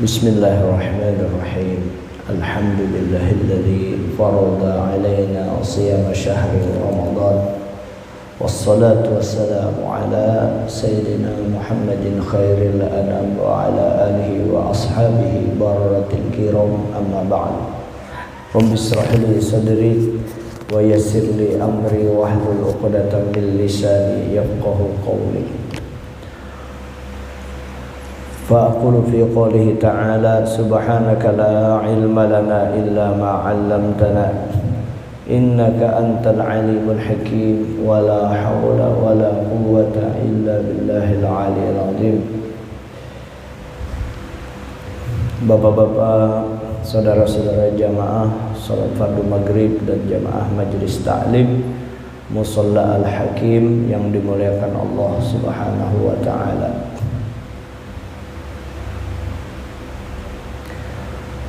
Bismillahirrahmanirrahim. Alhamdulillahilladzi farada alaina siyam syahr Ramadan. Wassalatu wassalamu ala sayyidina Muhammadin khairil anam wa ala alihi wa ashabihi bararatil kiram, amma ba'd. Rabbi israh li sadri wa yassir li amri wahlul 'uqdatam min lisani yafqahu qawli. فأقول في قوله تعالى سبحانك لا علم لنا إلا ما علمتنا إنك أنت العليم الحكيم ولا حول ولا قوة إلا بالله العلي العظيم. Bapak-bapak, saudara-saudara jamaah salat fardu maghrib dan jamaah majelis ta'lim Musalla Al-Hakim yang dimuliakan Allah Subhanahu wa ta'ala.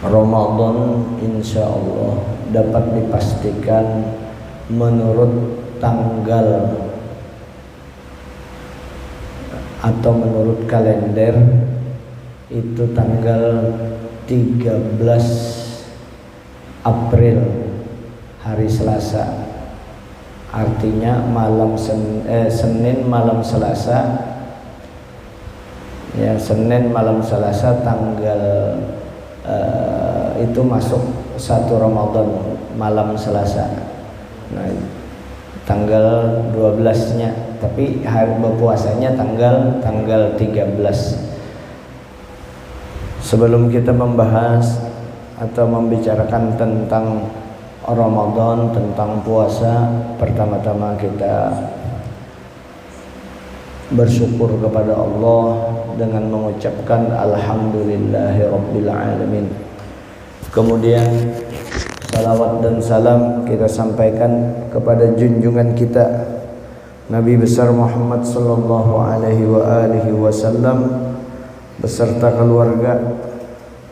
Ramadan insya Allah dapat dipastikan menurut tanggal atau menurut kalender itu tanggal 13 April, hari Selasa. Artinya Senin malam Selasa, ya, Senin malam Selasa tanggal itu masuk 1 Ramadan malam Selasa. Nah, tanggal 12-nya, tapi hari berpuasanya tanggal 13. Sebelum kita membahas atau membicarakan tentang Ramadan, tentang puasa, pertama-tama kita bersyukur kepada Allah dengan mengucapkan alhamdulillahirabbil alamin. Kemudian salawat dan salam kita sampaikan kepada junjungan kita Nabi besar Muhammad sallallahu alaihi wasallam beserta keluarga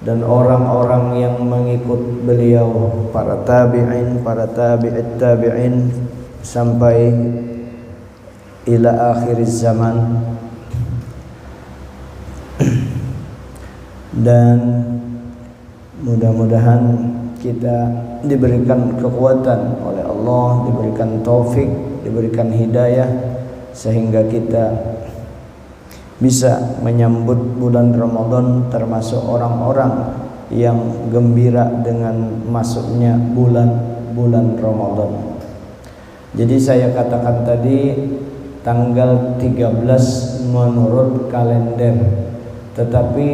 dan orang-orang yang mengikut beliau, para tabi'in, para tabi'it tabi'in sampai ila akhir zaman. Dan mudah-mudahan kita diberikan kekuatan oleh Allah, diberikan taufik, diberikan hidayah sehingga kita bisa menyambut bulan Ramadan termasuk orang-orang yang gembira dengan masuknya bulan Ramadan. Jadi saya katakan tadi tanggal 13 menurut kalender, tetapi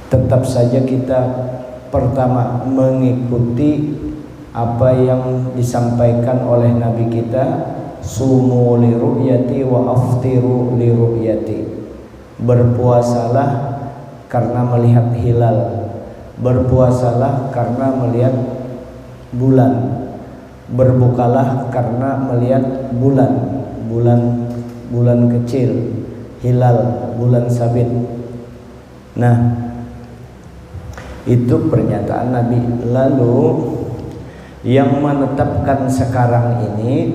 tetap saja kita pertama mengikuti apa yang disampaikan oleh Nabi kita, sumu li ru'yati wa aftiru li ru'yati. Berpuasalah karena melihat hilal, berpuasalah karena melihat bulan, berbukalah karena melihat bulan kecil, hilal, bulan sabit. Nah, itu pernyataan Nabi. Lalu yang menetapkan sekarang ini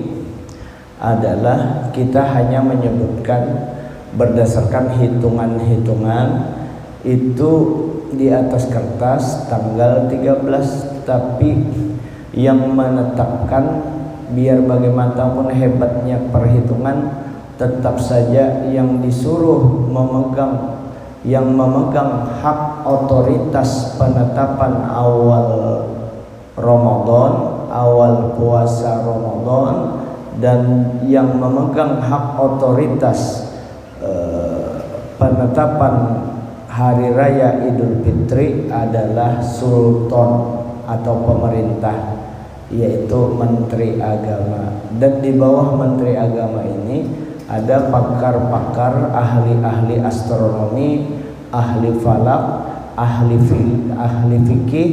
adalah kita hanya menyebutkan berdasarkan hitungan-hitungan itu di atas kertas tanggal 13, tapi yang menetapkan biar bagaimanapun hebatnya perhitungan tetap saja yang disuruh memegang hak otoritas penetapan awal Ramadan, awal puasa Ramadan, dan yang memegang hak otoritas penetapan hari raya Idul Fitri adalah sultan atau pemerintah, yaitu Menteri Agama. Dan di bawah Menteri Agama ini ada pakar-pakar, ahli-ahli astronomi, ahli falak, ahli fikih,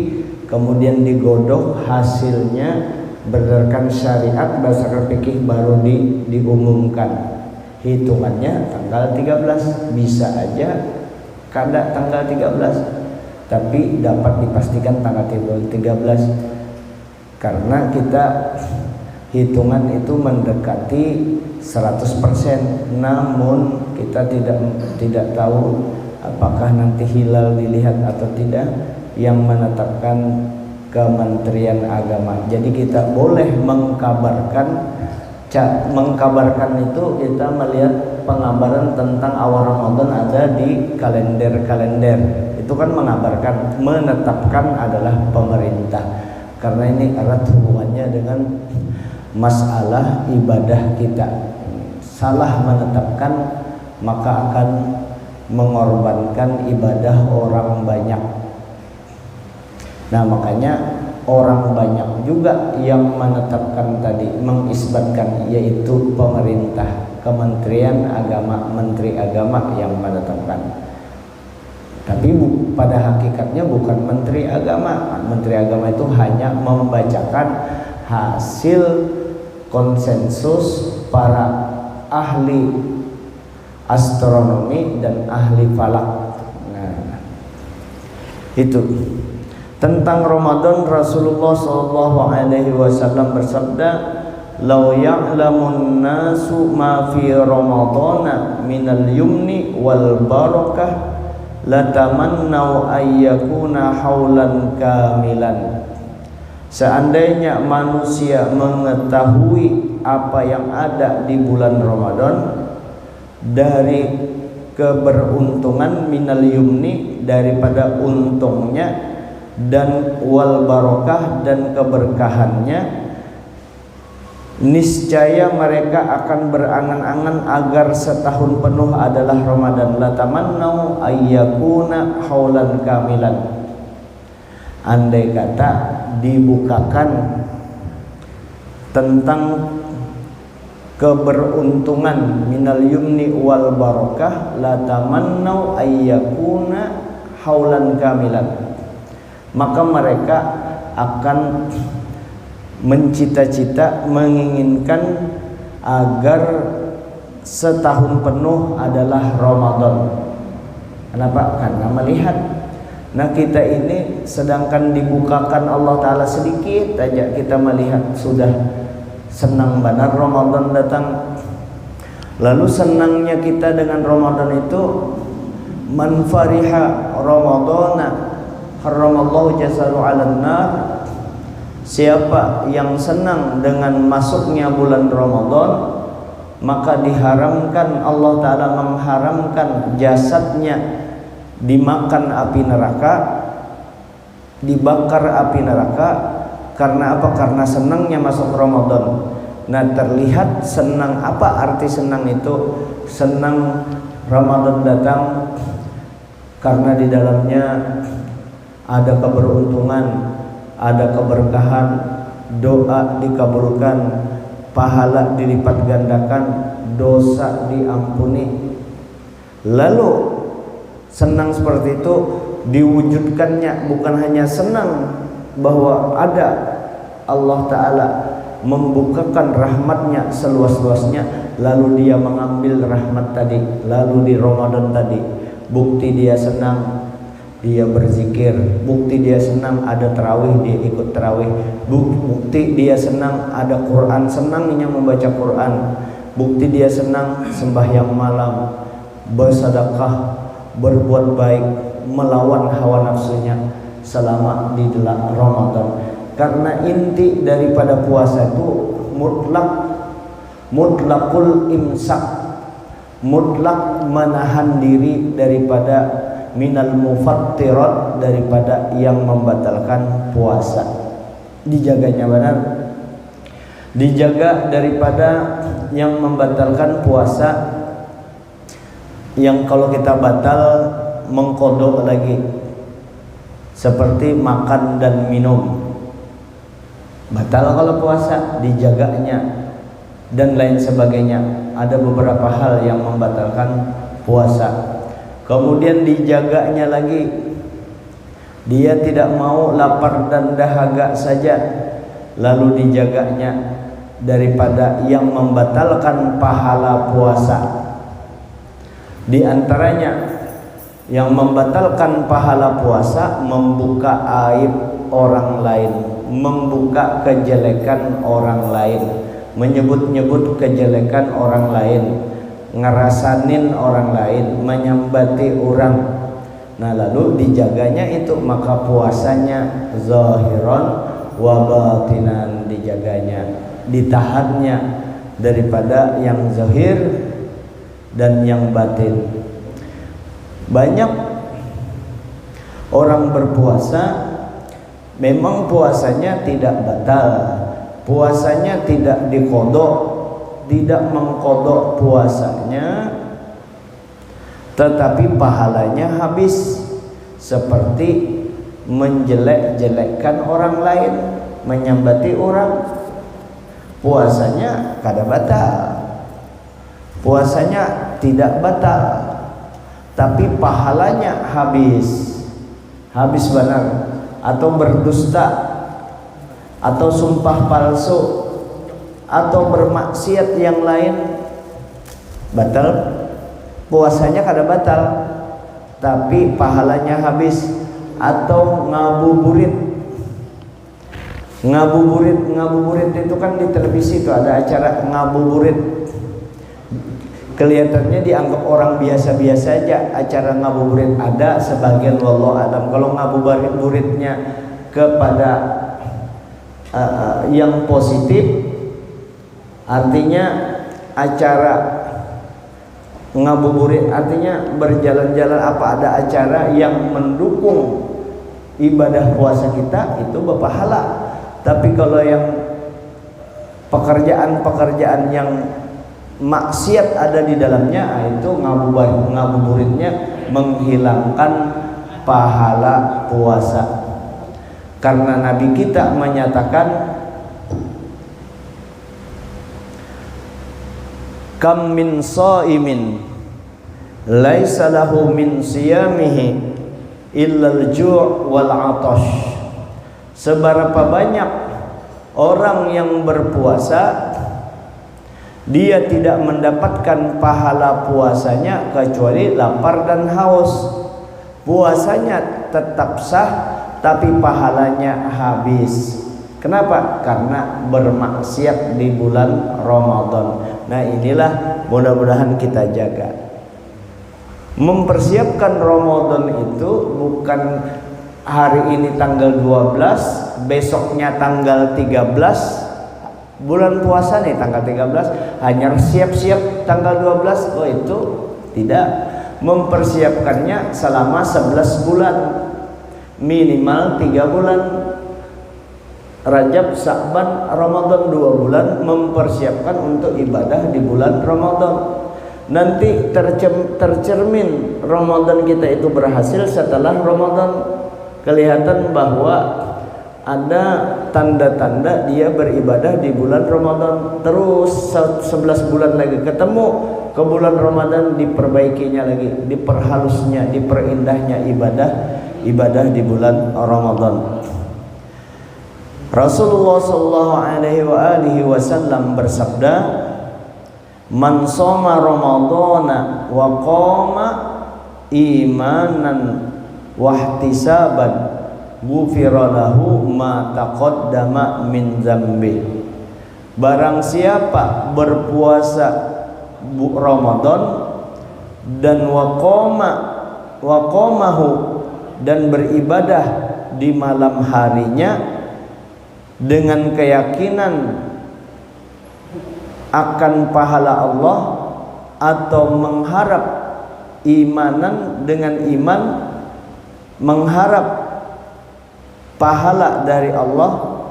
kemudian digodok hasilnya berdasarkan syariat, berdasarkan fikih baru diumumkan. Hitungannya tanggal 13, bisa aja kada tanggal 13, tapi dapat dipastikan tanggal 13 karena kita hitungan itu mendekati 100%, namun kita tidak tahu apakah nanti hilal dilihat atau tidak, yang menetapkan Kementerian Agama. Jadi kita boleh mengkabarkan itu kita melihat pengabaran tentang awal Ramadan ada di kalender-kalender. Itu kan mengabarkan, menetapkan adalah pemerintah. Karena ini erat hubungannya dengan masalah ibadah kita. Salah menetapkan maka akan mengorbankan ibadah orang banyak. Nah, makanya orang banyak juga yang menetapkan tadi, mengisbatkan, yaitu pemerintah, Kementerian Agama, Menteri Agama yang menetapkan. Tapi pada hakikatnya bukan Menteri Agama. Menteri Agama itu hanya membacakan hasil konsensus para ahli astronomi dan ahli falak. Nah, itu. Tentang Ramadan, Rasulullah SAW bersabda, "Lau ya'lamun nasu ma fi Ramadana minal yumni wal barakah latamannau ayyakuna haulan kamilan." Seandainya manusia mengetahui apa yang ada di bulan Ramadan dari keberuntungan, minal yumni daripada untungnya, dan wal barokah dan keberkahannya, niscaya mereka akan berangan-angan agar setahun penuh adalah Ramadan. Latamannau ayyakuna haulan kamilan. Andai kata dibukakan tentang keberuntungan minal yumni wal barokah, latamannau ayyakuna haulan kamilan, maka mereka akan mencita-cita, menginginkan agar setahun penuh adalah Ramadan. Kenapa? Karena melihat, nah kita ini sedangkan dibukakan Allah Ta'ala sedikit aja, kita melihat sudah senang benar Ramadan datang. Lalu senangnya kita dengan Ramadan itu, man fariha Ramadana haramallahu jazahu 'alan nar. Siapa yang senang dengan masuknya bulan Ramadan, maka diharamkan, Allah Ta'ala mengharamkan jasadnya dimakan api neraka, dibakar api neraka. Karena apa? Karena senangnya masuk Ramadan. Nah, terlihat senang. Apa arti senang itu? Senang Ramadan datang karena di dalamnya ada keberuntungan, ada keberkahan, doa dikabulkan, pahala dilipat gandakan, dosa diampuni. Lalu senang seperti itu diwujudkannya bukan hanya senang bahwa ada Allah Ta'ala membukakan rahmatnya seluas-luasnya, lalu dia mengambil rahmat tadi, lalu di Ramadan tadi bukti dia senang, dia berzikir, bukti dia senang ada tarawih, dia ikut tarawih, bukti dia senang ada Quran, senangnya membaca Quran, bukti dia senang sembahyang malam, bersedekah, berbuat baik, melawan hawa nafsunya selama di dalam Ramadan. Karena inti daripada puasa itu mutlakul imsak, mutlak menahan diri daripada minal mufattirat, daripada yang membatalkan puasa. Dijaganya benar, dijaga daripada yang membatalkan puasa, yang kalau kita batal mengkodok lagi, seperti makan dan minum. Batal kalau puasa, dijaganya dan lain sebagainya. Ada beberapa hal yang membatalkan puasa. Kemudian dijaganya lagi, dia tidak mau lapar dan dahaga saja, lalu dijaganya daripada yang membatalkan pahala puasa. Di antaranya yang membatalkan pahala puasa, membuka aib orang lain, membuka kejelekan orang lain, menyebut-nyebut kejelekan orang lain, ngerasanin orang lain, menyambati orang. Nah, lalu dijaganya itu, maka puasanya zahiran wa batinan, dijaganya, ditahannya daripada yang zahir dan yang batin. Banyak orang berpuasa memang puasanya tidak batal, puasanya tidak diqodok, tidak mengkodok puasanya, tetapi pahalanya habis, seperti menjelek-jelekkan orang lain, menyambati orang. Puasanya kada batal, puasanya tidak batal, tapi pahalanya habis benar. Atau berdusta, atau sumpah palsu, atau bermaksiat yang lain, batal. Puasanya kada batal, tapi pahalanya habis. Atau ngabuburit itu kan di televisi itu ada acara ngabuburit. Kelihatannya dianggap orang biasa-biasa aja acara ngabuburit, ada sebagian wallahu alam. Kalau ngabuburitnya kepada yang positif, artinya acara ngabuburit artinya berjalan-jalan, apa ada acara yang mendukung ibadah puasa kita, itu berpahala. Tapi kalau yang pekerjaan-pekerjaan yang maksiat ada di dalamnya, itu ngabuburitnya menghilangkan pahala puasa. Karena Nabi kita menyatakan, kam min shaimin laisa lahu min siyamihi illal ju' wal 'atash. Seberapa banyak orang yang berpuasa, dia tidak mendapatkan pahala puasanya kecuali lapar dan haus. Puasanya tetap sah, tapi pahalanya habis. Kenapa? Karena bermaksiat di bulan Ramadan. Nah, inilah mudah-mudahan kita jaga. Mempersiapkan Ramadan itu bukan hari ini tanggal 12, besoknya tanggal 13. Bulan puasa nih tanggal 13, hanya siap-siap tanggal 12. Oh, itu tidak. Mempersiapkannya selama 11 bulan, minimal 3 bulan. Rajab, Sya'ban, Ramadan 2 bulan, mempersiapkan untuk ibadah di bulan Ramadan. Nanti tercermin Ramadan kita itu berhasil setelah Ramadan. Kelihatan bahwa ada tanda-tanda dia beribadah di bulan Ramadan. Terus 11 bulan lagi ketemu ke bulan Ramadan, diperbaikinya lagi, diperhalusnya, diperindahnya ibadah di bulan Ramadan. Rasulullah sallallahu alaihi wasallam bersabda, man shoma ramadhana wa qama imanan wa ihtisaban ghufira lahu ma taqaddama min dzambi. Barang siapa berpuasa Ramadan dan waqamahu dan beribadah di malam harinya dengan keyakinan akan pahala Allah, atau mengharap imanan dengan iman, mengharap pahala dari Allah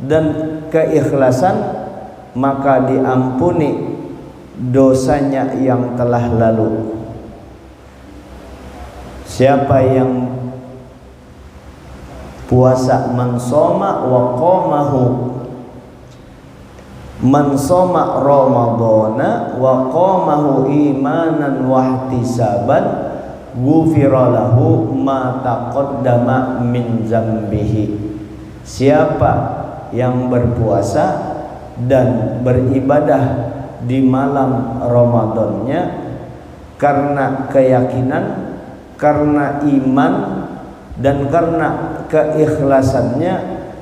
dan keikhlasan, maka diampuni dosanya yang telah lalu. Siapa yang puasa, man shoma wa qamahu, man shoma ramadhana wa qamahu imanan wa ihtisaban ghufira lahu ma taqaddama min dzambihi. Siapa yang berpuasa dan beribadah di malam Ramadannya karena keyakinan, karena iman, dan karena keikhlasannya,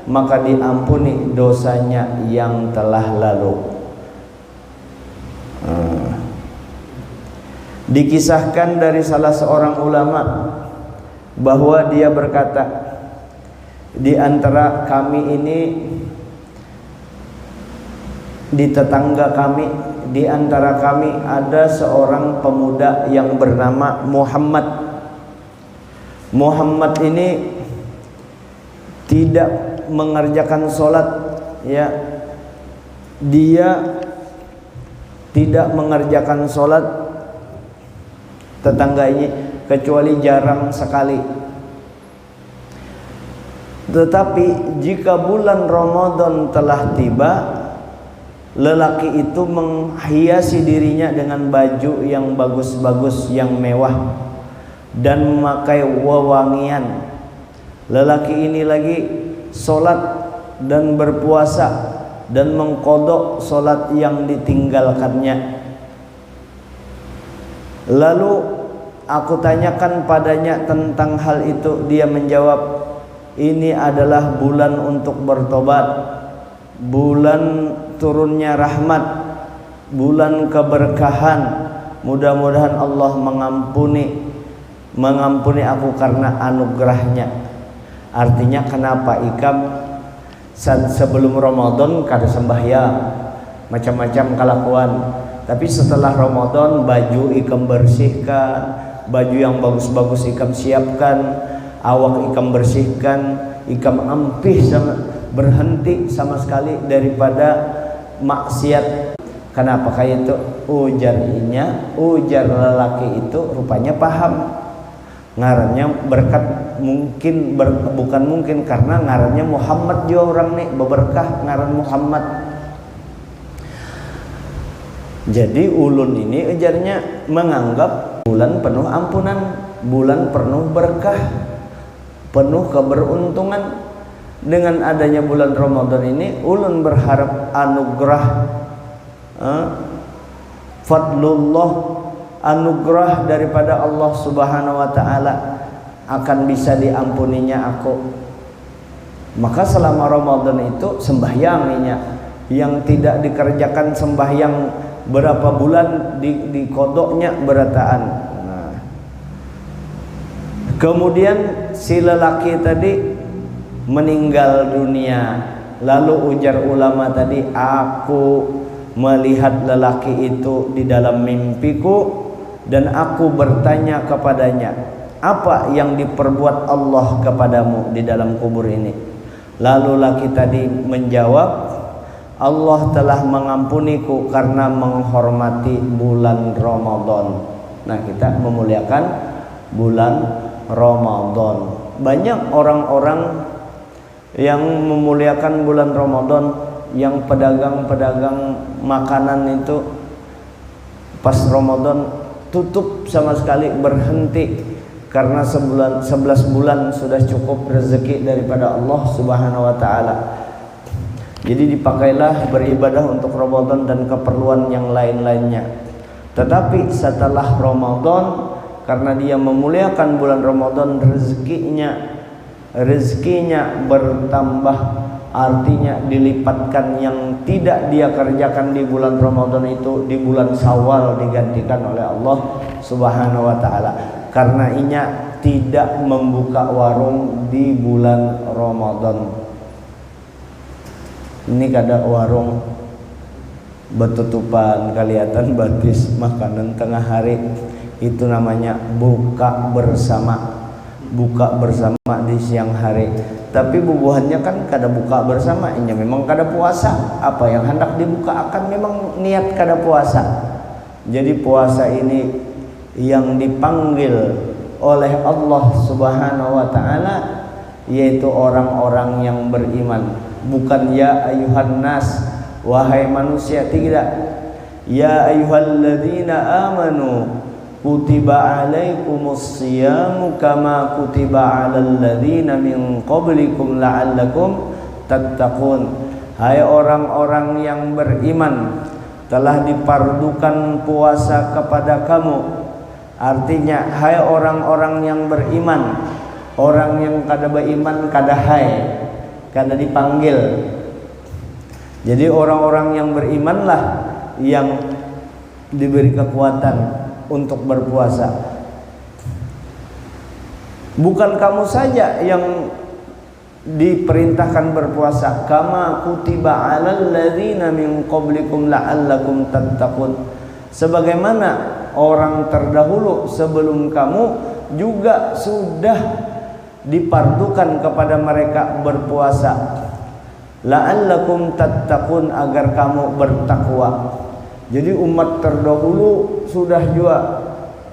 maka diampuni dosanya yang telah lalu. Dikisahkan dari salah seorang ulama bahwa dia berkata, di antara kami ini, di tetangga kami, di antara kami ada seorang pemuda yang bernama Muhammad. Muhammad ini tidak mengerjakan sholat, ya, dia tidak mengerjakan sholat tetangga ini kecuali jarang sekali. Tetapi jika bulan Ramadan telah tiba, lelaki itu menghiasi dirinya dengan baju yang bagus-bagus, yang mewah, dan memakai wewangian. Lelaki ini lagi sholat dan berpuasa dan mengqadha sholat yang ditinggalkannya. Lalu aku tanyakan padanya tentang hal itu. Dia menjawab, ini adalah bulan untuk bertobat, bulan turunnya rahmat, bulan keberkahan. Mudah-mudahan Allah mengampuni aku karena anugerahnya. Artinya kenapa ikam sebelum Ramadan kada sembahyang, macam-macam kelakuan, tapi setelah Ramadan baju ikam bersihkan, baju yang bagus-bagus ikam siapkan, awak ikam bersihkan, ikam ampih berhenti sama sekali daripada maksiat. Kenapa kayak itu? Ujar lelaki itu rupanya paham. Ngarannya berkat, bukan mungkin, karena ngarannya Muhammad juga orang nih beberkah, ngaran Muhammad. Jadi ulun ini ujarnya menganggap bulan penuh ampunan, bulan penuh berkah, penuh keberuntungan. Dengan adanya bulan Ramadan ini, ulun berharap anugerah fadlullah, anugerah daripada Allah Subhanahu wa taala akan bisa diampuninya aku. Maka selama Ramadan itu sembahyangnya, yang tidak dikerjakan sembahyang berapa bulan di kodoknya berataan. Nah, kemudian si lelaki tadi meninggal dunia. Lalu ujar ulama tadi, aku melihat lelaki itu di dalam mimpiku dan aku bertanya kepadanya, apa yang diperbuat Allah kepadamu di dalam kubur ini? Lalu lelaki tadi menjawab, Allah telah mengampuniku karena menghormati bulan Ramadan. Nah, kita memuliakan bulan Ramadan. Banyak orang-orang yang memuliakan bulan Ramadan, yang pedagang-pedagang makanan itu pas Ramadan tutup sama sekali, berhenti, karena 11 bulan sudah cukup rezeki daripada Allah Subhanahu wa taala. Jadi dipakailah beribadah untuk Ramadan dan keperluan yang lain-lainnya. Tetapi setelah Ramadan, karena dia memuliakan bulan Ramadan, rezekinya bertambah, artinya dilipatkan. Yang tidak dia kerjakan di bulan Ramadan itu di bulan Syawal digantikan oleh Allah Subhanahu wa taala, karena inya tidak membuka warung di bulan Ramadan. Ini kada warung betutupan, kelihatan batis makanan tengah hari, itu namanya buka bersama. Buka bersama di siang hari, tapi bubuhannya kan kada buka bersama, ini memang kada puasa. Apa yang hendak dibuka akan memang niat kada puasa. Jadi puasa ini yang dipanggil oleh Allah Subhanahu wa taala yaitu orang-orang yang beriman. Bukan ya ayuhan nas, wahai manusia, tidak. Ya ayyuhalladzina amanu kutiba alaikumus siyamu kama kutiba alal ladzina min qablikum la'allakum tattaqun. Hai orang-orang yang beriman, telah dipardukan puasa kepada kamu. Artinya hai orang-orang yang beriman. Orang yang kada beriman kada hai, kada dipanggil. Jadi orang-orang yang berimanlah yang diberi kekuatan untuk berpuasa. Bukan kamu saja yang diperintahkan berpuasa, kama kutiba 'alal ladzina min qablikum la'allakum tattaqun. Sebagaimana orang terdahulu sebelum kamu juga sudah dipardukan kepada mereka berpuasa, la'allakum tattaqun, agar kamu bertakwa. Jadi umat terdahulu sudah juga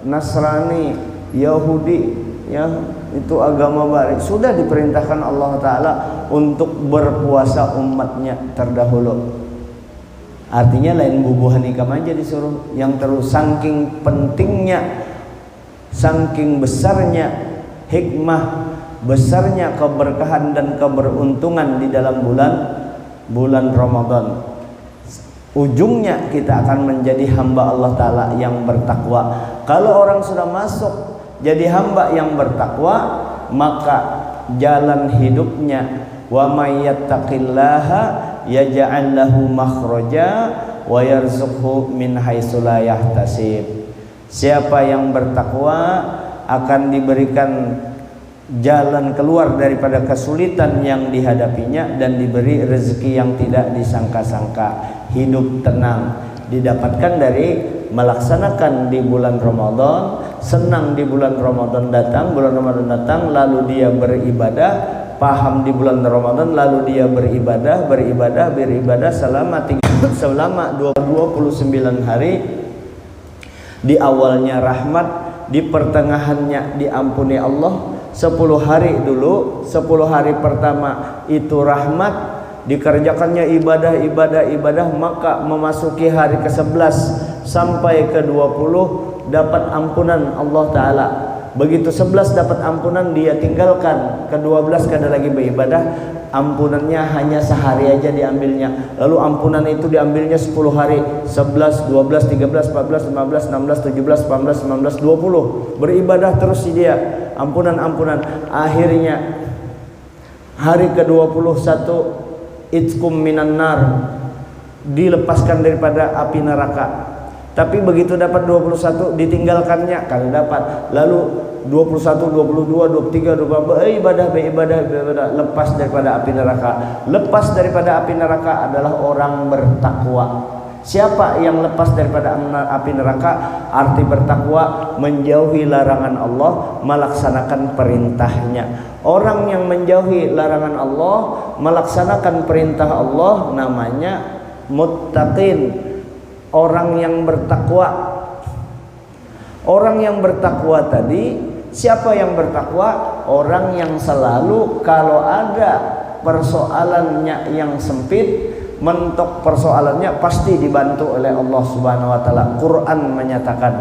Nasrani, Yahudi, ya itu agama baru, sudah diperintahkan Allah Ta'ala untuk berpuasa umatnya terdahulu. Artinya lain bubuhan ikam aja disuruh, yang terus saking pentingnya, saking besarnya hikmah, besarnya keberkahan dan keberuntungan di dalam bulan Ramadan. Ujungnya kita akan menjadi hamba Allah Ta'ala yang bertakwa. Kalau orang sudah masuk jadi hamba yang bertakwa, maka jalan hidupnya, wa may yattaqillaha yaj'al lahu makhraja wa yarzuqhu min haitsu la yahtasib. Siapa yang bertakwa akan diberikan jalan keluar daripada kesulitan yang dihadapinya dan diberi rezeki yang tidak disangka-sangka. Hidup tenang didapatkan dari melaksanakan di bulan Ramadan, senang di bulan Ramadan datang, lalu dia beribadah, paham di bulan Ramadan, lalu dia beribadah selama 29 hari. Di awalnya rahmat, di pertengahannya diampuni Allah. 10 hari dulu, 10 hari pertama itu rahmat, dikerjakannya ibadah, maka memasuki hari ke-11 sampai ke-20 dapat ampunan Allah Ta'ala. Begitu 11 dapat ampunan, dia tinggalkan, ke-12 kada lagi beribadah, ampunannya hanya sehari aja diambilnya. Lalu ampunan itu diambilnya 10 hari, 11, 12, 13, 14, 15, 16, 17, 18, 19, 20. Beribadah terus dia, ampunan. Akhirnya hari ke-21 itkum minan nar, dilepaskan daripada api neraka. Tapi begitu dapat 21 ditinggalkannya kalau dapat. Lalu 21, 22, 23, 24 ibadah, lepas daripada api neraka. Lepas daripada api neraka adalah orang bertakwa. Siapa yang lepas daripada api neraka? Arti bertakwa menjauhi larangan Allah, melaksanakan perintahnya. Orang yang menjauhi larangan Allah, melaksanakan perintah Allah, namanya muttaqin, orang yang bertakwa. Orang yang bertakwa tadi, siapa yang bertakwa? Orang yang selalu kalau ada persoalannya yang sempit, mentok persoalannya pasti dibantu oleh Allah Subhanahu wa taala. Quran menyatakan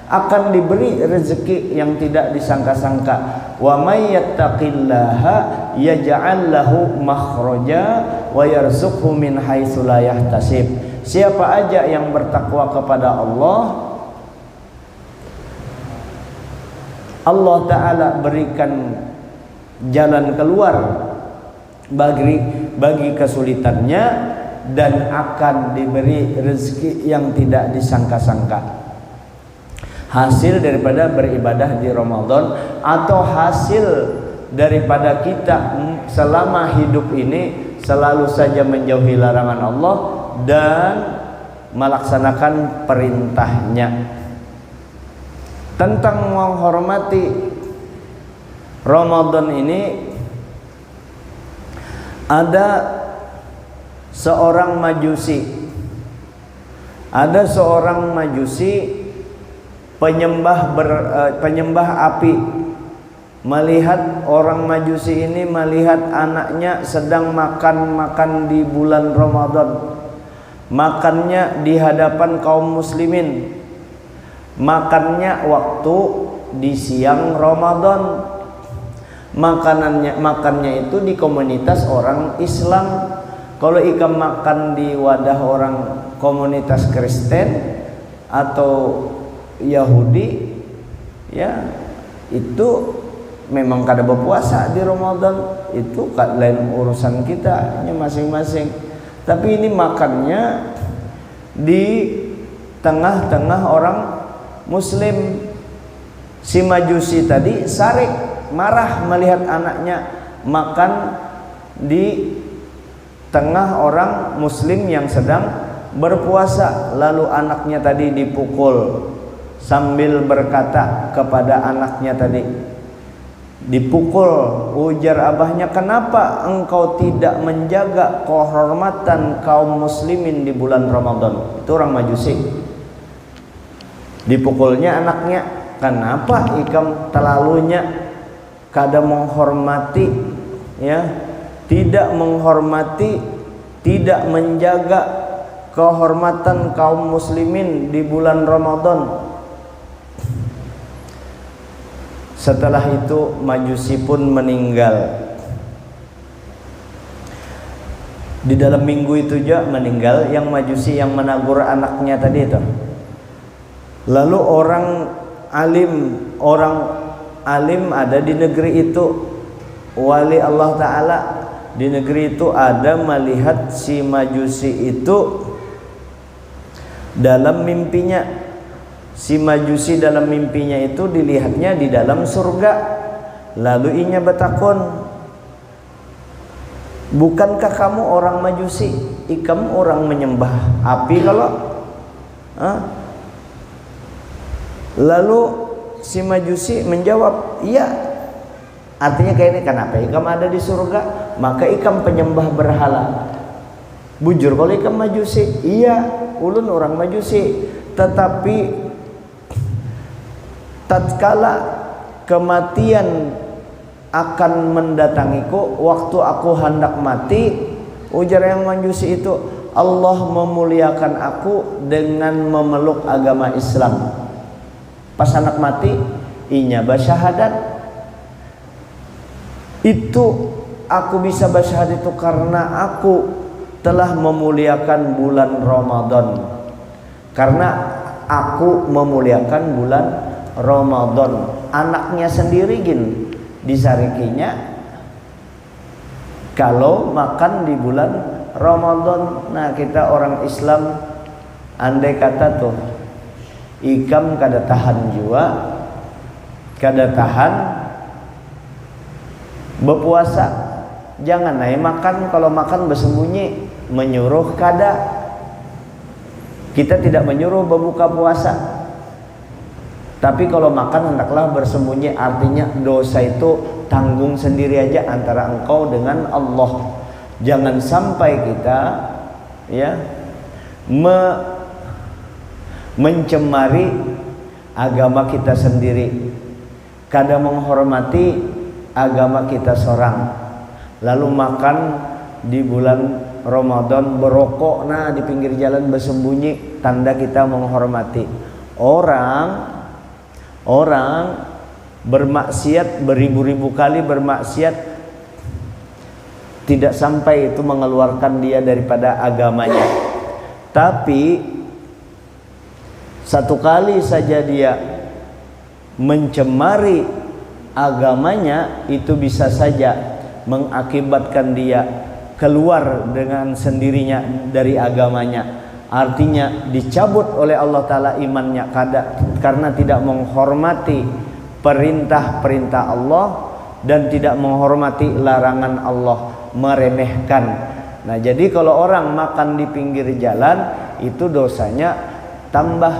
akan diberi rezeki yang tidak disangka-sangka. Wa may yattaqillaha yaj'al lahu makhraja wa yarzuqhu min haitsu la yahtasib. Siapa aja yang bertakwa kepada Allah, Allah Ta'ala berikan jalan keluar bagi kesulitannya dan akan diberi rezeki yang tidak disangka-sangka. Hasil daripada beribadah di Ramadan atau hasil daripada kita selama hidup ini selalu saja menjauhi larangan Allah dan melaksanakan perintahnya. Tentang menghormati Ramadan ini, ada seorang majusi, penyembah api, melihat orang majusi ini melihat anaknya sedang makan di bulan Ramadan, makannya di hadapan kaum muslimin, makannya waktu di siang Ramadan, makannya itu di komunitas orang Islam. Kalau ikam makan di wadah orang komunitas Kristen atau Yahudi, ya itu memang kada berpuasa di Ramadan, itu lain urusan kita masing-masing. Tapi ini makannya di tengah-tengah orang Muslim si Majusi tadi sarik, marah melihat anaknya makan di tengah orang Muslim yang sedang berpuasa. Lalu anaknya tadi dipukul sambil berkata kepada anaknya tadi, dipukul, ujar abahnya, kenapa engkau tidak menjaga kehormatan kaum muslimin di bulan Ramadan? Itu orang Majusi. Dipukulnya anaknya, kenapa ikam terlalunya kada menghormati, ya, tidak menghormati, tidak menjaga kehormatan kaum muslimin di bulan Ramadan. Setelah itu Majusi pun meninggal. Di dalam minggu itu juga meninggal yang Majusi yang menegur anaknya tadi itu. Lalu orang alim ada di negeri itu, wali Allah Ta'ala di negeri itu ada melihat si Majusi itu dalam mimpinya. Si Majusi dalam mimpinya itu dilihatnya di dalam surga. Lalu inya bertakon, bukankah kamu orang Majusi? Ikam orang menyembah api kalau? Lalu si Majusi menjawab, iya. Artinya kayak ini, kenapa ikam ada di surga? Maka ikam penyembah berhala. Bujur kalau ikam Majusi, iya, ulun orang Majusi. Tetapi tatkala kematian akan mendatangiku, waktu aku hendak mati, ujar yang Majusi itu, Allah memuliakan aku dengan memeluk agama Islam. Pas anak mati, inya bersyahadat. Itu aku bisa bersyahadat itu karena aku telah memuliakan bulan Ramadan. Karena aku memuliakan bulan Ramadan. Anaknya sendiri gin disarikinya kalau makan di bulan Ramadan. Nah, kita orang Islam andai kata tuh ikam kada tahan jua, kada tahan berpuasa, jangan naik makan. Kalau makan bersembunyi, menyuruh kada. Kita tidak menyuruh berbuka puasa, tapi kalau makan hendaklah bersembunyi. Artinya dosa itu tanggung sendiri aja antara engkau dengan Allah. Jangan sampai kita mencemari agama kita sendiri, kada menghormati agama kita seorang. Lalu makan di bulan Ramadan, berokok di pinggir jalan bersembunyi, tanda kita menghormati. Orang bermaksiat beribu-ribu kali bermaksiat, tidak sampai itu mengeluarkan dia daripada agamanya. Tapi satu kali saja dia mencemari agamanya, itu bisa saja mengakibatkan dia keluar dengan sendirinya dari agamanya. Artinya dicabut oleh Allah Ta'ala imannya karena tidak menghormati perintah-perintah Allah dan tidak menghormati larangan Allah, meremehkan. Nah, jadi kalau orang makan di pinggir jalan itu dosanya tambah.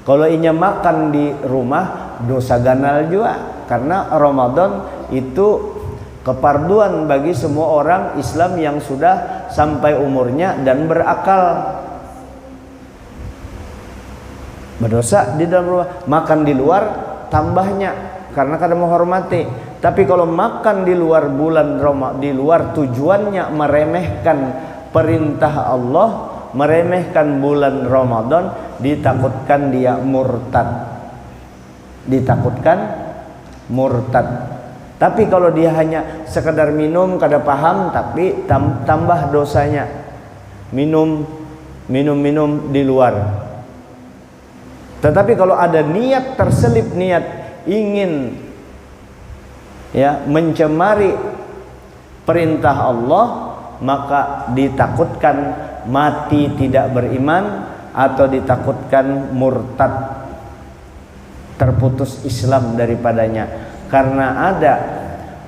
Kalau inya makan di rumah dosa ganal juga, karena Ramadan itu keparduan bagi semua orang Islam yang sudah sampai umurnya dan berakal. Berdosa di dalam rumah, makan di luar tambahnya karena kada menghormati. Tapi kalau makan di luar bulan Ramadan, di luar tujuannya meremehkan perintah Allah, meremehkan bulan Ramadan, ditakutkan dia murtad. Ditakutkan murtad. Tapi kalau dia hanya sekedar minum, kada paham, tapi tambah dosanya. Minum di luar. Tetapi kalau ada niat terselip, niat ingin mencemari perintah Allah, maka ditakutkan mati tidak beriman atau ditakutkan murtad. terputus Islam daripadanya. Karena ada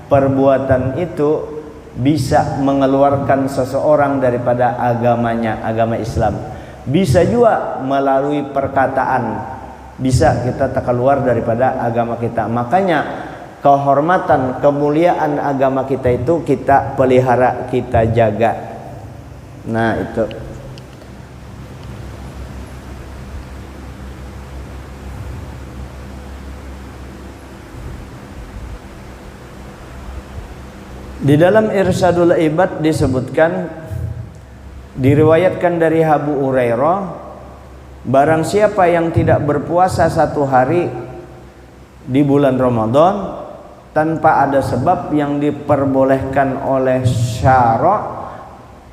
perbuatan itu bisa mengeluarkan seseorang daripada agamanya, agama Islam. Bisa juga melalui perkataan, bisa kita keluar daripada agama kita. Makanya kehormatan, kemuliaan agama kita itu kita pelihara, kita jaga. Nah itu. Di dalam Irsyadul Ibad disebutkan, diriwayatkan dari Abu Hurairah, barang siapa yang tidak berpuasa satu hari di bulan Ramadan tanpa ada sebab yang diperbolehkan oleh syara',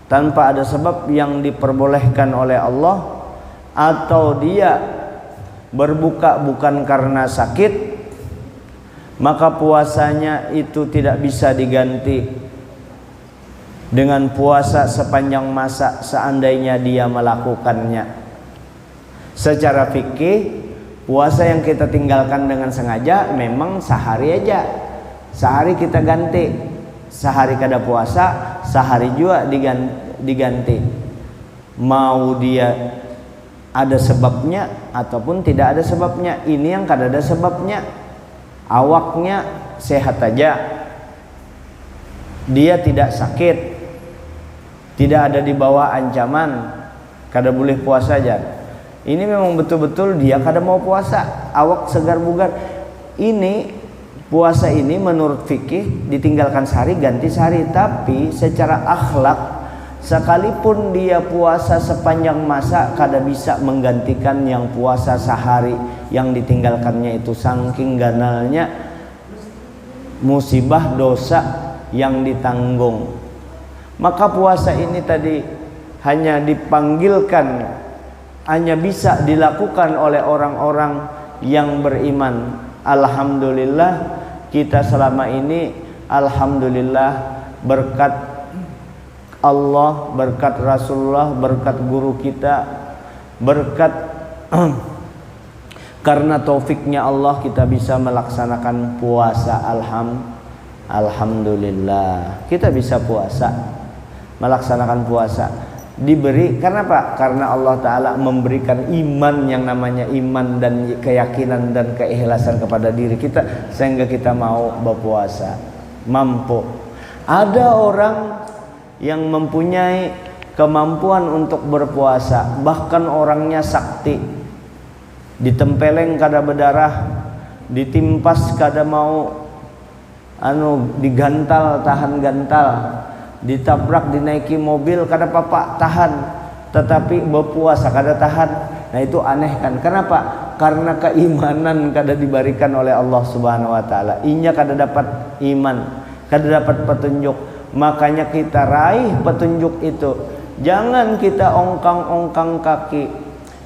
tanpa ada sebab yang diperbolehkan oleh Allah, atau dia berbuka bukan karena sakit, maka puasanya itu tidak bisa diganti dengan puasa sepanjang masa seandainya dia melakukannya. Secara fikih, puasa yang kita tinggalkan dengan sengaja memang sehari aja, sehari kita ganti, sehari kada puasa, sehari juga diganti. Mau dia ada sebabnya ataupun tidak ada sebabnya. Ini yang kada ada sebabnya, awaknya sehat aja, dia tidak sakit, tidak ada di bawah ancaman, kada boleh puasa aja. Ini memang betul-betul dia kada mau puasa, awak segar bugar. Ini puasa ini menurut fikih ditinggalkan sehari ganti sehari, tapi secara akhlak sekalipun dia puasa sepanjang masa kada bisa menggantikan yang puasa sehari yang ditinggalkannya itu, saking ganalnya musibah dosa yang ditanggung. Maka puasa ini tadi hanya dipanggilkan, hanya bisa dilakukan oleh orang-orang yang beriman. Alhamdulillah kita selama ini, alhamdulillah berkat Allah, berkat Rasulullah, berkat guru kita, berkat karena taufiknya Allah kita bisa melaksanakan puasa. Alhamdulillah kita bisa puasa, melaksanakan puasa. Diberi karena apa? Karena Allah Ta'ala memberikan iman, yang namanya iman dan keyakinan dan keikhlasan kepada diri kita, sehingga kita mau berpuasa, mampu. Ada orang yang mempunyai kemampuan untuk berpuasa, bahkan orangnya sakti, ditempeleng kada berdarah, ditimpas kada mau digantal tahan gantal, ditabrak dinaiki mobil kada apa-apa tahan, tetapi berpuasa kada tahan. Nah itu aneh kan? Kenapa? Karena keimanan kada diberikan oleh Allah Subhanahu wa taala. Inya kada dapat iman, kada dapat petunjuk. Makanya kita raih petunjuk itu. Jangan kita ongkang-ongkang kaki,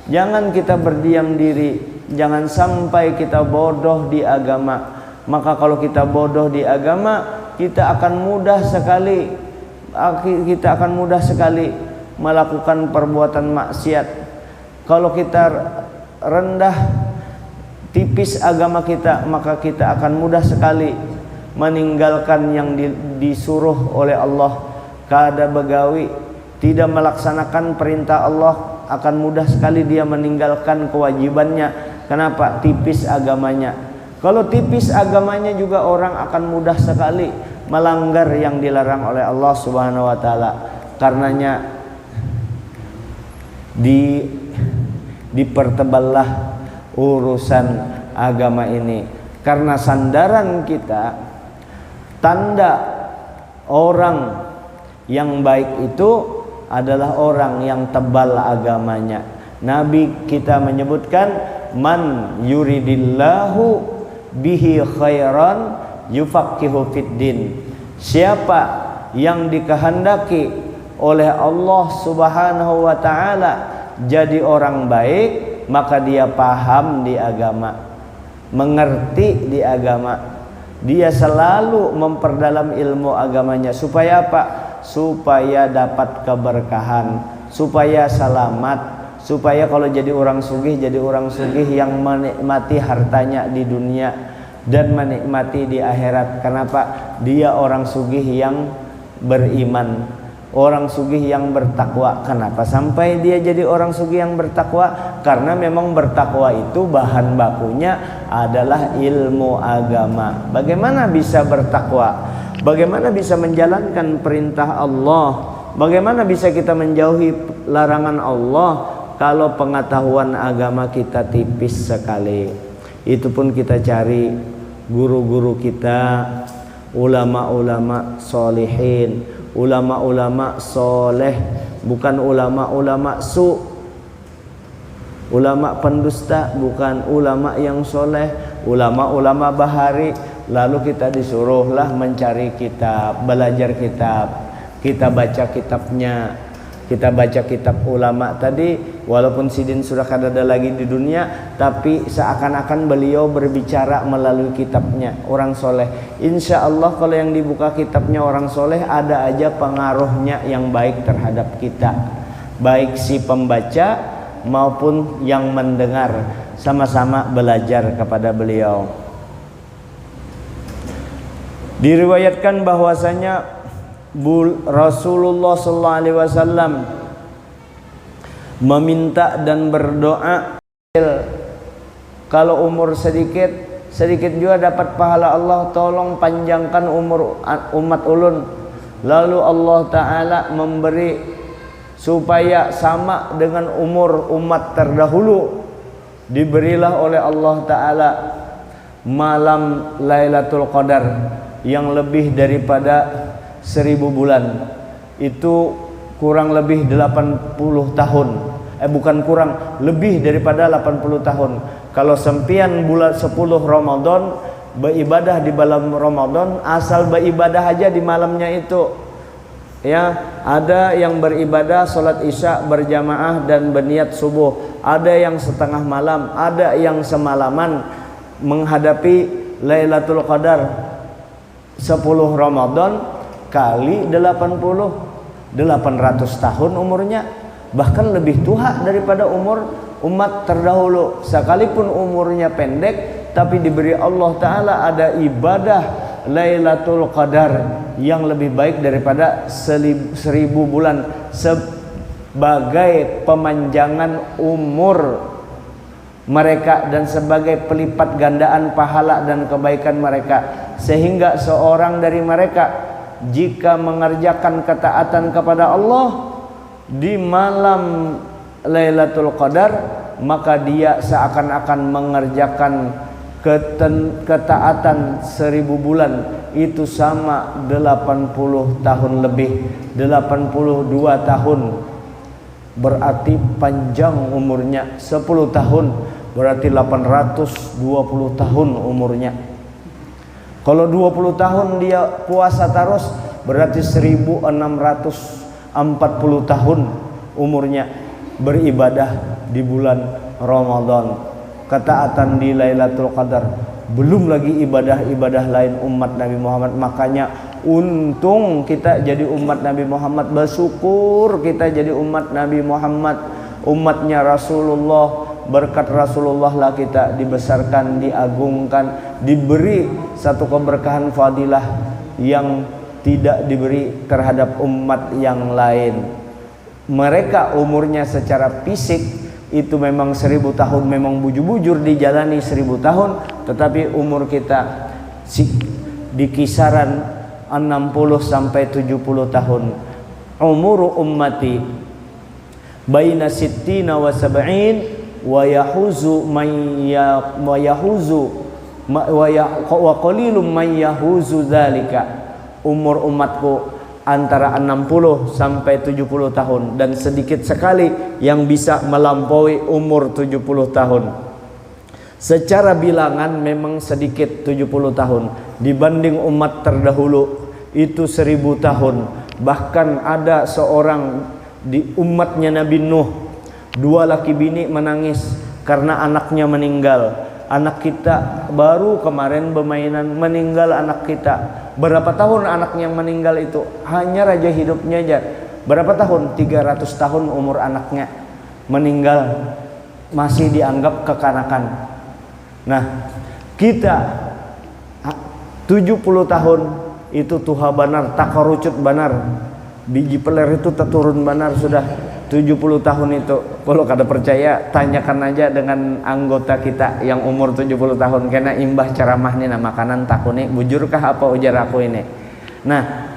jangan kita berdiam diri, jangan sampai kita bodoh di agama. Maka kalau kita bodoh di agama, kita akan mudah sekali melakukan perbuatan maksiat. Kalau kita rendah, tipis agama kita, maka kita akan mudah sekali meninggalkan yang disuruh oleh Allah. Kada begawi, tidak melaksanakan perintah Allah, akan mudah sekali dia meninggalkan kewajibannya. Kenapa? Tipis agamanya. Kalau tipis agamanya juga orang akan mudah sekali melanggar yang dilarang oleh Allah Subhanahu wa taala. Karenanya diperteballah urusan agama ini, karena sandaran kita, tanda orang yang baik itu adalah orang yang tebal agamanya. Nabi kita menyebutkan, man yuridillahu bihi khairan yufaqihu fiddin. Siapa yang dikehendaki oleh Allah Subhanahu wa taala jadi orang baik, maka dia paham di agama, mengerti di agama. Dia selalu memperdalam ilmu agamanya. Supaya apa? Supaya dapat keberkahan, supaya selamat, supaya kalau jadi orang sugih yang menikmati hartanya di dunia dan menikmati di akhirat. Kenapa? Dia orang sugih yang beriman, orang sugih yang bertakwa. Kenapa sampai dia jadi orang sugih yang bertakwa? Karena memang bertakwa itu bahan bakunya adalah ilmu agama. Bagaimana bisa bertakwa? Bagaimana bisa menjalankan perintah Allah? Bagaimana bisa kita menjauhi larangan Allah kalau pengetahuan agama kita tipis sekali? Itu pun kita cari guru-guru kita, ulama-ulama solihin, ulama-ulama soleh, bukan ulama-ulama su, ulama pendusta, bukan ulama yang soleh, ulama-ulama bahari. Lalu kita disuruhlah mencari kitab, belajar kitab, kita baca kitabnya, kita baca kitab ulama tadi. Walaupun Sidin sudah kada ada lagi di dunia, tapi seakan-akan beliau berbicara melalui kitabnya orang soleh. Insya Allah kalau yang dibuka kitabnya orang soleh, ada aja pengaruhnya yang baik terhadap kita, baik si pembaca maupun yang mendengar. Sama-sama belajar kepada beliau. Diriwayatkan bahwasanya Rasulullah SAW meminta dan berdoa, kalau umur sedikit juga dapat pahala Allah, tolong panjangkan umur umat ulun. Lalu Allah Ta'ala memberi supaya sama dengan umur umat terdahulu. Diberilah oleh Allah Ta'ala malam Lailatul Qadar yang lebih daripada 1000 bulan. Itu kurang lebih 80 tahun. Bukan kurang, lebih daripada 80 tahun. Kalau sempian bulan 10 Ramadan, beribadah di malam Ramadan, asal beribadah aja di malamnya itu. Ya, ada yang beribadah salat Isya berjamaah dan berniat subuh, ada yang setengah malam, ada yang semalaman menghadapi Lailatul Qadar 10 Ramadan kali 800 tahun umurnya, bahkan lebih tua daripada umur umat terdahulu. Sekalipun umurnya pendek, tapi diberi Allah Ta'ala ada ibadah Lailatul Qadar yang lebih baik daripada 1000 bulan, sebagai pemanjangan umur mereka dan sebagai pelipat gandaan pahala dan kebaikan mereka. Sehingga seorang dari mereka jika mengerjakan ketaatan kepada Allah di malam Lailatul Qadar, maka dia seakan-akan mengerjakan ketaatan 1000 bulan. Itu sama 80 tahun lebih, 82 tahun. Berarti panjang umurnya. 10 tahun berarti 820 tahun umurnya. Kalau 20 tahun dia puasa terus, berarti 1640 tahun umurnya beribadah di bulan Ramadan. Ketaatan di Lailatul Qadar, belum lagi ibadah-ibadah lain umat Nabi Muhammad. Makanya untung kita jadi umat Nabi Muhammad, bersyukur kita jadi umat Nabi Muhammad, umatnya Rasulullah. Berkat Rasulullah lah kita dibesarkan, diagungkan, diberi satu keberkahan fadilah yang tidak diberi terhadap umat yang lain. Mereka umurnya secara fisik itu memang 1000 tahun, memang bujur-bujur dijalani 1000 tahun, tetapi umur kita di kisaran 60 sampai 70 tahun. Umur ummati baina sittina wa sab'in wa yahuzu wa qalilum man yahuzu dzalika. Umur umatku antara 60 sampai 70 tahun, dan sedikit sekali yang bisa melampaui umur 70 tahun. Secara bilangan memang sedikit 70 tahun dibanding umat terdahulu itu 1000 tahun. Bahkan ada seorang di umatnya Nabi Nuh, 2 laki bini menangis karena anaknya meninggal. Anak kita baru kemarin bermainan, meninggal anak kita. Berapa tahun anaknya yang meninggal itu? Hanya raja hidupnya aja berapa tahun? 300 tahun umur anaknya. meninggal masih dianggap kekanakan. Nah, kita 70 tahun itu tuha banar, takarucut banar, biji peler itu terturun banar sudah 70 tahun itu. Kalau kada percaya, tanyakan aja dengan anggota kita yang umur 70 tahun. Karena imbah ceramah nih, nah makanan takuni bujurkah apa ujar aku ini. Nah,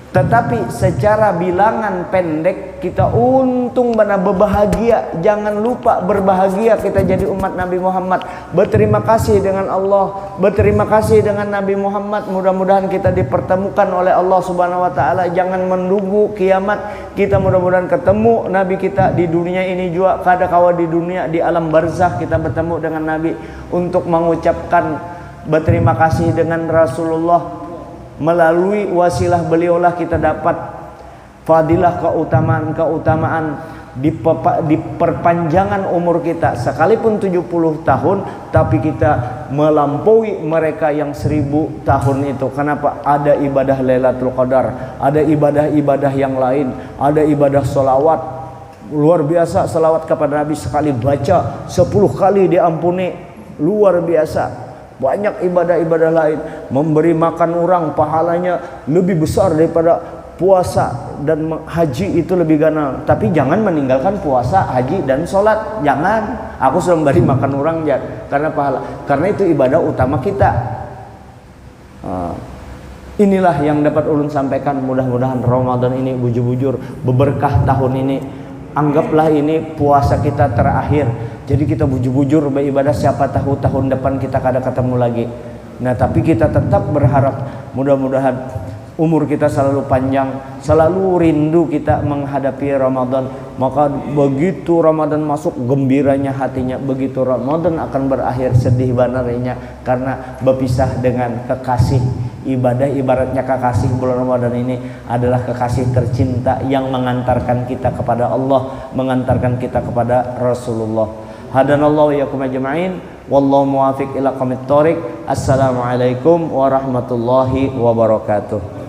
tetapi secara bilangan pendek kita untung benar berbahagia. Jangan lupa berbahagia kita jadi umat Nabi Muhammad. Berterima kasih dengan Allah, berterima kasih dengan Nabi Muhammad. Mudah-mudahan kita dipertemukan oleh Allah Subhanahu wa taala. Jangan menunggu kiamat. Kita mudah-mudahan ketemu Nabi kita di dunia ini juga, kada kawa di dunia, di alam barzakh kita bertemu dengan Nabi untuk mengucapkan berterima kasih dengan Rasulullah. Melalui wasilah beliaulah kita dapat fadilah, keutamaan di perpanjangan umur kita. Sekalipun 70 tahun, tapi kita melampaui mereka yang 1000 tahun itu. Kenapa? Ada ibadah Lailatul Qadar, ada ibadah-ibadah yang lain, ada ibadah sholawat. Luar biasa salawat kepada Nabi, sekali baca 10 kali diampuni. Luar biasa. Banyak ibadah-ibadah lain. Memberi makan orang pahalanya lebih besar daripada puasa dan haji, itu lebih ganal. Tapi jangan meninggalkan puasa, haji dan sholat. Jangan. Aku sudah memberi makan orang ya, karena pahala. Karena itu ibadah utama kita. Inilah yang dapat ulun sampaikan. Mudah-mudahan Ramadan ini bujur-bujur beberkah tahun ini. Anggaplah ini puasa kita terakhir. Jadi kita bujur-bujur beribadah, siapa tahu tahun depan kita kada ketemu lagi. Nah, tapi kita tetap berharap mudah-mudahan umur kita selalu panjang, selalu rindu kita menghadapi Ramadan. Maka begitu Ramadan masuk, gembiranya hatinya. Begitu Ramadan akan berakhir, sedih banarnya karena berpisah dengan kekasih. Ibadah ibaratnya kekasih bulan Ramadan ini adalah kekasih tercinta yang mengantarkan kita kepada Allah, mengantarkan kita kepada Rasulullah. Hadanallahu iyyakum ajma'in, wallahu muwaffiq ila aqwamit thoriq. Assalamualaikum warahmatullahi wabarakatuh.